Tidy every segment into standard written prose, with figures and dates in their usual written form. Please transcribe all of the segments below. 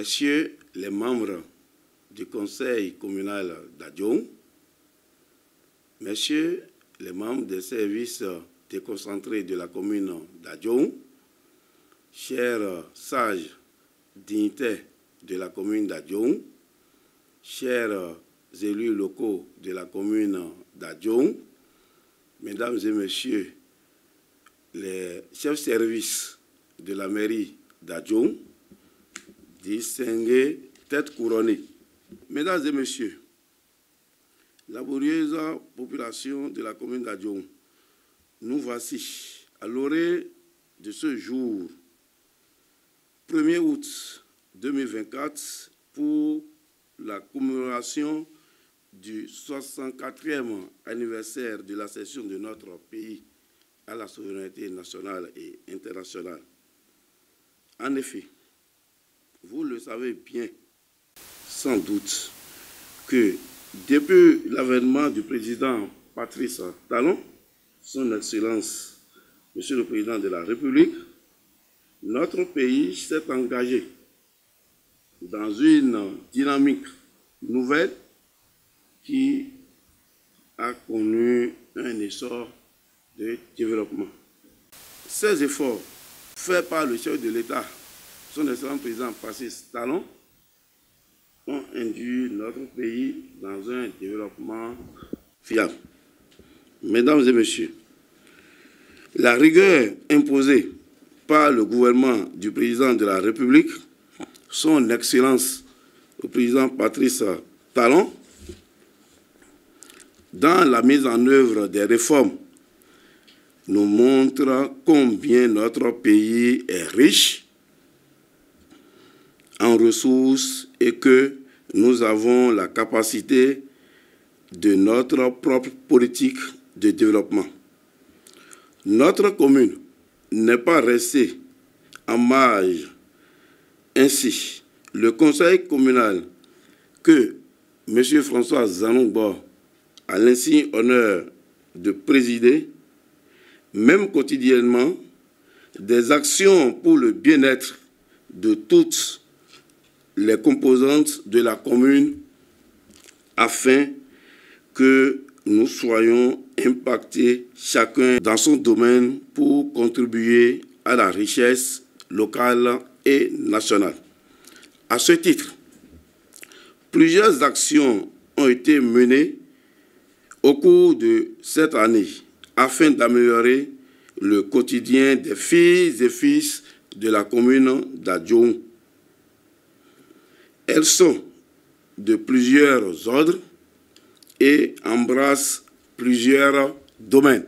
Messieurs les membres du conseil communal d'Adjoum, Messieurs les membres des services déconcentrés de la commune d'Adjoum, chers sages dignitaires de la commune d'Adjoum, chers élus locaux de la commune d'Adjoum, Mesdames et Messieurs les chefs services de la mairie d'Adjoum, distingués, têtes couronnées. Mesdames et Messieurs, laborieuse population de la commune d'Adjoum, nous voici à l'orée de ce jour, 1er août 2024, pour la commémoration du 64e anniversaire de l'accession de notre pays à la souveraineté nationale et internationale. En effet, vous le savez bien, sans doute, que depuis l'avènement du président Patrice Talon, son Excellence, Monsieur le Président de la République, notre pays s'est engagé dans une dynamique nouvelle qui a connu un essor de développement. Ces efforts faits par le chef de l'État, son excellent président Patrice Talon, ont induit notre pays dans un développement fiable. Mesdames et Messieurs, la rigueur imposée par le gouvernement du président de la République, son Excellence le président Patrice Talon, dans la mise en œuvre des réformes, nous montre combien notre pays est riche en ressources et que nous avons la capacité de notre propre politique de développement. Notre commune n'est pas restée en marge. Ainsi, le conseil communal que M. François Zanongbo a l'insigne honneur de présider, même quotidiennement, des actions pour le bien-être de toutes les composantes de la commune afin que nous soyons impactés chacun dans son domaine pour contribuer à la richesse locale et nationale. À ce titre, plusieurs actions ont été menées au cours de cette année afin d'améliorer le quotidien des filles et fils de la commune d'Adjoum. Elles sont de plusieurs ordres et embrassent plusieurs domaines.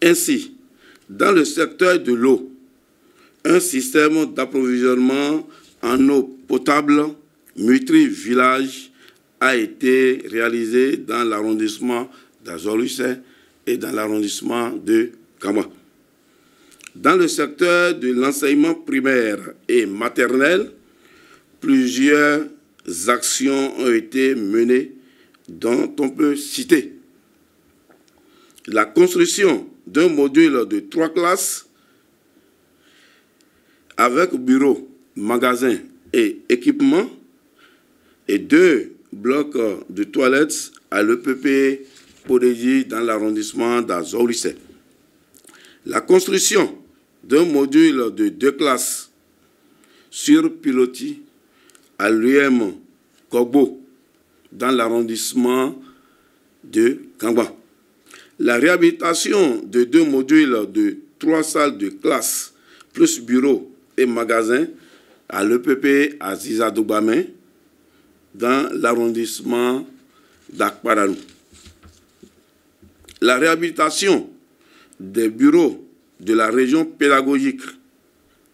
Ainsi, dans le secteur de l'eau, un système d'approvisionnement en eau potable multi-village a été réalisé dans l'arrondissement d'Azorlussé et dans l'arrondissement de Kama. Dans le secteur de l'enseignement primaire et maternel, plusieurs actions ont été menées dont on peut citer la construction d'un module de 3 classes avec bureau, magasin et équipement et 2 blocs de toilettes à l'EPP Podéji dans l'arrondissement d'Azorlussé. La construction d'un module de 2 classes sur pilotis à l'UM Kogbo dans l'arrondissement de Kangba. La réhabilitation de 2 modules de 3 salles de classe plus bureaux et magasins à l'EPP Azizadoubamé dans l'arrondissement d'Akparanou. La réhabilitation des bureaux de la région pédagogique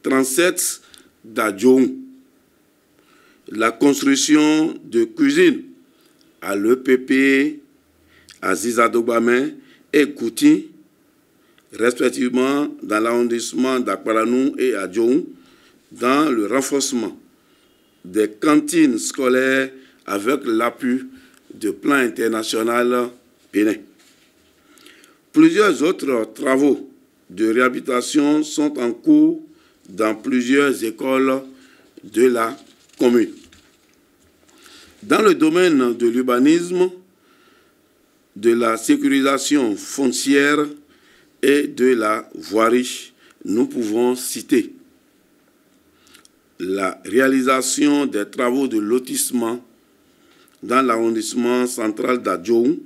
37 d'Adjoum. La construction de cuisines à l'EPP Azizadoubamé et Kouti, respectivement dans l'arrondissement d'Akparanou et Adjoum, dans le renforcement des cantines scolaires avec l'appui du plan international Bénin. Plusieurs autres travaux de réhabilitation sont en cours dans plusieurs écoles de la commune. Dans le domaine de l'urbanisme, de la sécurisation foncière et de la voirie, nous pouvons citer la réalisation des travaux de lotissement dans l'arrondissement central d'Adjoum,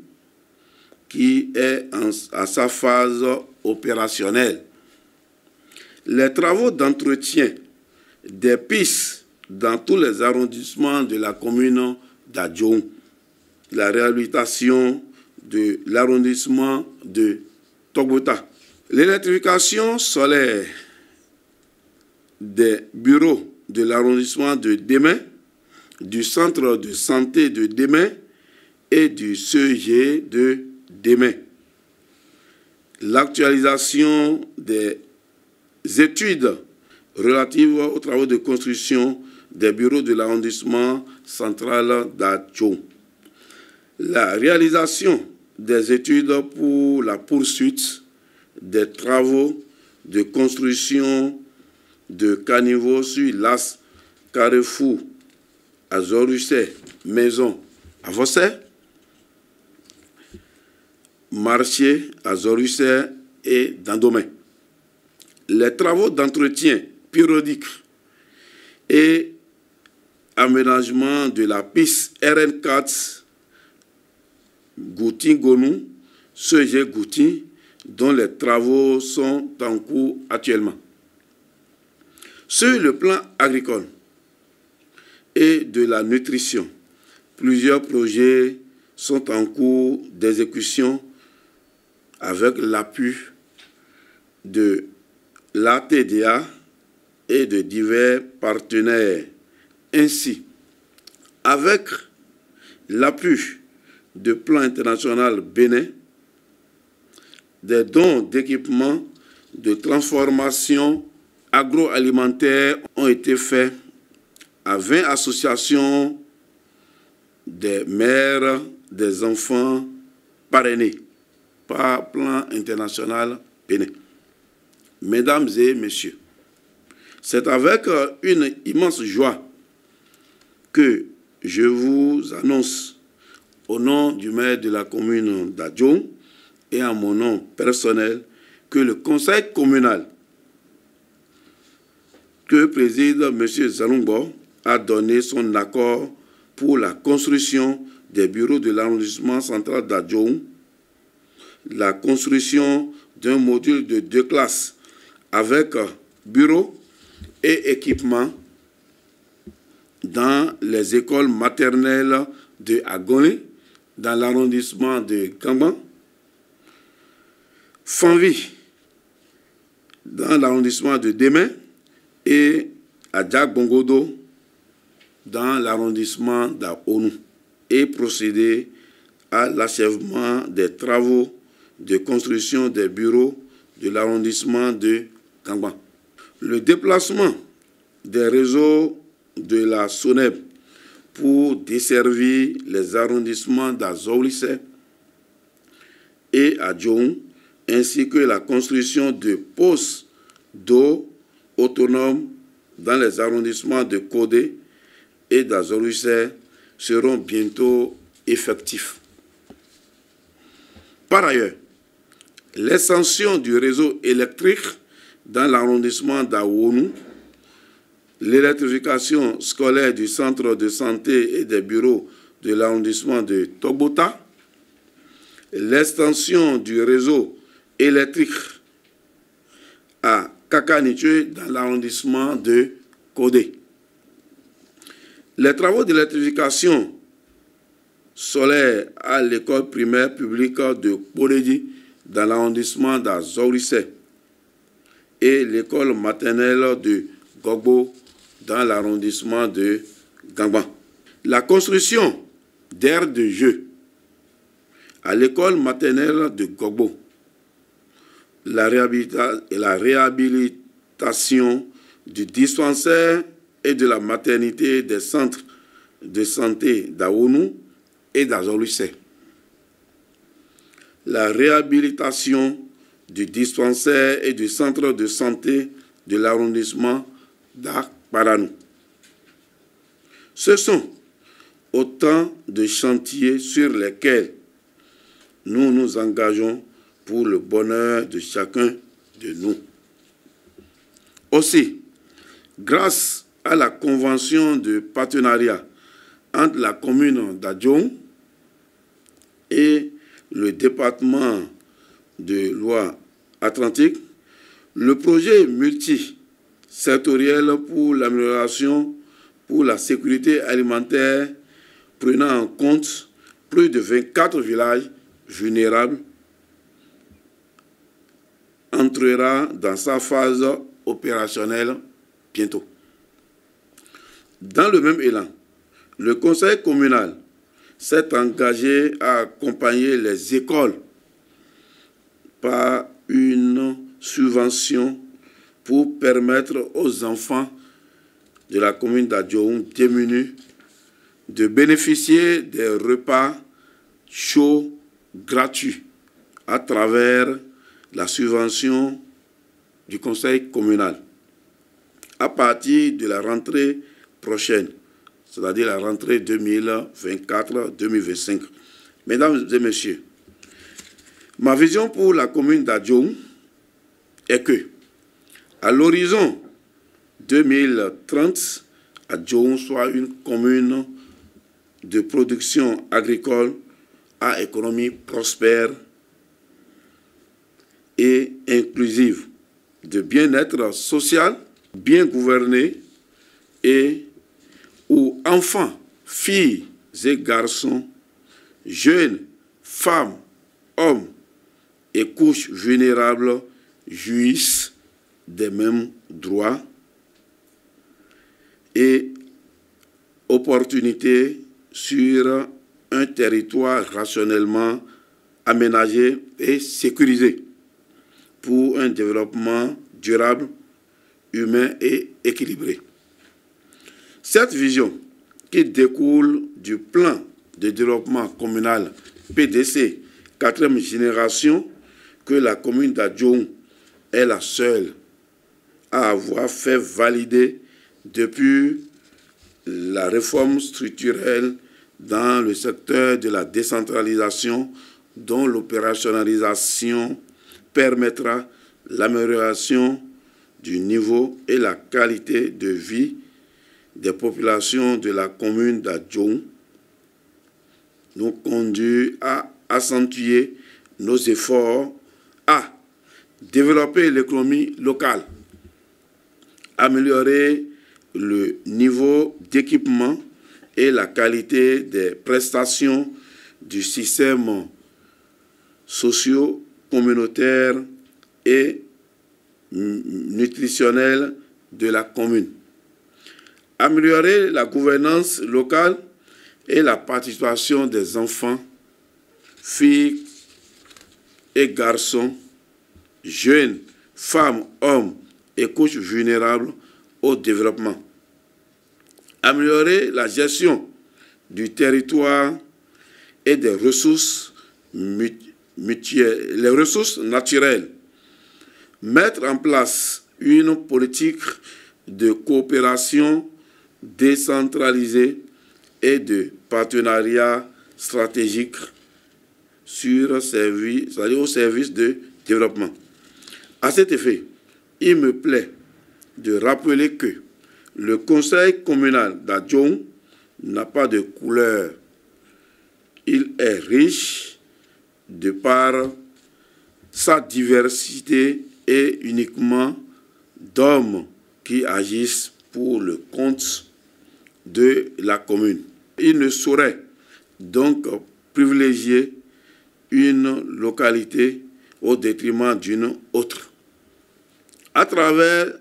qui est à sa phase opérationnelle. Les travaux d'entretien des pistes dans tous les arrondissements de la commune d'Adjoum, la réhabilitation de l'arrondissement de Togbota, l'électrification solaire des bureaux de l'arrondissement de Démé, du centre de santé de Démé et du CEG de Démé. L'actualisation des études relatives aux travaux de construction des bureaux de l'arrondissement central d'Adjoum. La réalisation des études pour la poursuite des travaux de construction de caniveaux sur l'As Carrefour, à Zorussé, Maison, à Vossé, Marché, à Zorussé et Dandomé. Les travaux d'entretien périodique et aménagement de la piste RN4 Goutin-Gonou, CG Goutin, dont les travaux sont en cours actuellement. Sur le plan agricole et de la nutrition, plusieurs projets sont en cours d'exécution avec l'appui de l'ATDA et de divers partenaires. Ainsi, avec l'appui de Plan International Bénin, des dons d'équipements de transformation agroalimentaire ont été faits à 20 associations des mères des enfants parrainés par Plan International Bénin. Mesdames et messieurs, c'est avec une immense joie que je vous annonce, au nom du maire de la commune d'Adjoum et en mon nom personnel, que le conseil communal que préside M. Zalungbo a donné son accord pour la construction des bureaux de l'arrondissement central d'Adjoum, la construction d'un module de 2 classes avec bureaux et équipements dans les écoles maternelles de Agone, dans l'arrondissement de Kamban, Fanvi, dans l'arrondissement de Démé, et à Djak-Bongodo, dans l'arrondissement d'Aonou, et procéder à l'achèvement des travaux de construction des bureaux de l'arrondissement de Kamban. Le déplacement des réseaux de la SONEB pour desservir les arrondissements d'Azoulissé et Adjoum, ainsi que la construction de postes d'eau autonomes dans les arrondissements de Kodé et d'Azoulissé seront bientôt effectifs. Par ailleurs, l'extension du réseau électrique dans l'arrondissement d'Aounou, l'électrification scolaire du centre de santé et des bureaux de l'arrondissement de Togbota, l'extension du réseau électrique à Kakanichue dans l'arrondissement de Kodé. Les travaux d'électrification solaire à l'école primaire publique de Polédi dans l'arrondissement d'Azourissé et l'école maternelle de Gogbo dans l'arrondissement de Gangban. La construction d'aires de jeu à l'école maternelle de Gogbo, la réhabilitation du dispensaire et de la maternité des centres de santé d'Aounou et d'Azoulissé, la réhabilitation du dispensaire et du centre de santé de l'arrondissement d'Akparanou, Ce sont autant de chantiers sur lesquels nous nous engageons pour le bonheur de chacun de nous. Aussi, grâce à la convention de partenariat entre la commune d'Adjong et le département de Loire-Atlantique, le projet multisectoriel pour l'amélioration pour la sécurité alimentaire prenant en compte plus de 24 villages vulnérables entrera dans sa phase opérationnelle bientôt. Dans le même élan, le conseil communal s'est engagé à accompagner les écoles par une subvention pour permettre aux enfants de la commune d'Adjong démunis de bénéficier des repas chauds gratuits à travers la subvention du conseil communal à partir de la rentrée prochaine, c'est-à-dire la rentrée 2024-2025. Mesdames et messieurs, ma vision pour la commune d'Adjong est que, à l'horizon 2030, Adjong soit une commune de production agricole à économie prospère et inclusive, de bien-être social, bien gouvernée et où enfants, filles et garçons, jeunes, femmes, hommes et couches vulnérables jouissent des mêmes droits et opportunités sur un territoire rationnellement aménagé et sécurisé pour un développement durable, humain et équilibré. Cette vision, qui découle du plan de développement communal PDC 4e génération, que la commune d'Adjong est la seule à avoir fait valider depuis la réforme structurelle dans le secteur de la décentralisation, dont l'opérationnalisation permettra l'amélioration du niveau et la qualité de vie des populations de la commune d'Adjong, nous conduit à accentuer nos efforts à développer l'économie locale, améliorer le niveau d'équipement et la qualité des prestations du système socio-communautaire et nutritionnel de la commune. Améliorer la gouvernance locale et la participation des enfants, filles et garçons, jeunes, femmes, hommes et couches vulnérables au développement. Améliorer la gestion du territoire et des ressources mutuelles, les ressources naturelles. Mettre en place une politique de coopération décentralisée et de partenariat stratégique au service de développement. À cet effet, il me plaît de rappeler que le conseil communal d'Adjong n'a pas de couleur. Il est riche de par sa diversité et uniquement d'hommes qui agissent pour le compte de la commune. Il ne saurait donc privilégier une localité au détriment d'une autre. À travers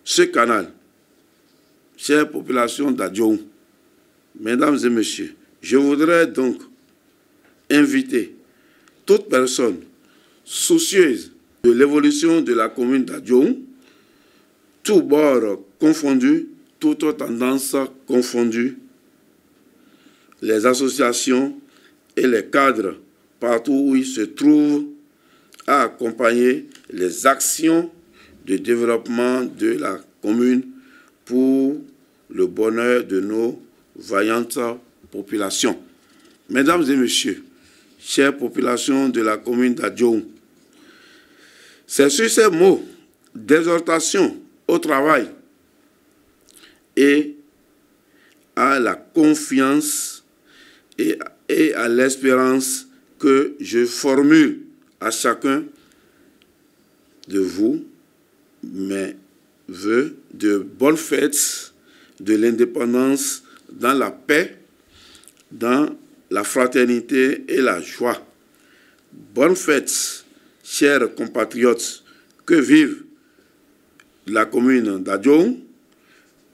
ce canal, chères populations d'Adjong, mesdames et messieurs, je voudrais donc inviter toute personne soucieuse de l'évolution de la commune d'Adjong, tous bords confondus, toutes tendances confondues, les associations et les cadres partout où ils se trouvent, à accompagner les actions de développement de la commune pour le bonheur de nos vaillante population. Mesdames et messieurs, chère population de la commune d'Adjoum, c'est sur ces mots d'exhortation au travail et à la confiance et à l'espérance que je formule à chacun de vous mes vœux de bonnes fêtes de l'indépendance dans la paix, dans la fraternité et la joie. Bonnes fêtes, chers compatriotes, que vive la commune d'Adjoum,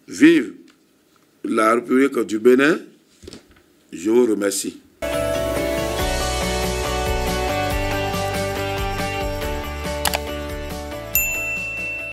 vive la République du Bénin. Je vous remercie.